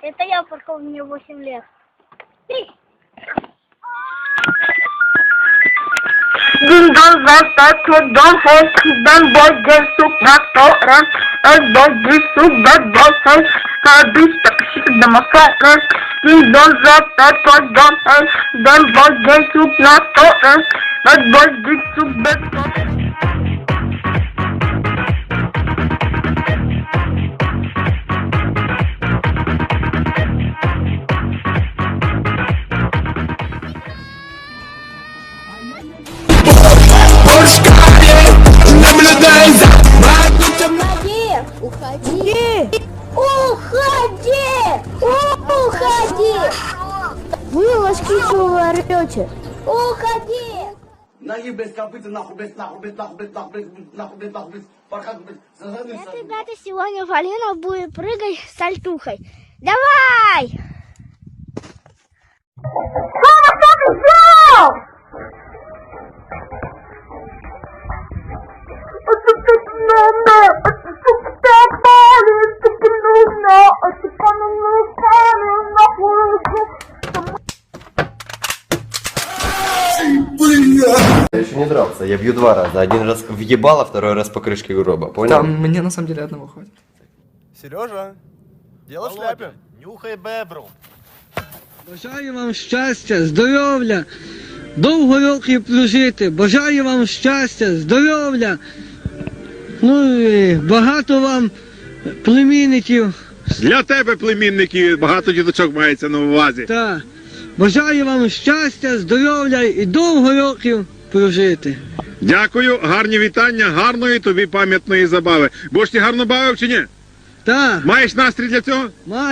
Это я пошел, мне 8 лет. Дин-дон, запятый дом, хоккейден, бойден, сук, на торрент, бойден, сук, бэт-бой, кабис, таксик, демократен. Дин-дон, запятый дом, хоккейден, бойден, сук, на торрент, бойден, сук, бэт-бой. Уходи! Уходи! Уходи! Вы ложки что вы орете? Уходи! Ноги без копыта, нахуй, без, нахуй, без, нахуй, без, нахуй, без, нахуй, без, нахуй, без, паркан, без, Это, ребята, сегодня Валера будет прыгать с сальтухой. Давай! Я еще не дрался, я бью 2 раза. Один раз въебало, второй раз по крышке гроба, понял? Там мне на самом деле одного хватит. Сережа, дело в шляпе. Нюхай бебру. Бажаю вам щастя, здоров'я, довго років прожити. Бажаю вам щастя, здоров'я. Ну і багато вам племінників. Для тебе, племінники, багато діточок мається на увазі. Та бажаю вам щастя, здоров'я і довго років прожити. Дякую, гарні вітання, гарної тобі пам'ятної забави. Будеш ти гарно бавив чи ні? Та, Маєш настрій для цього? маю.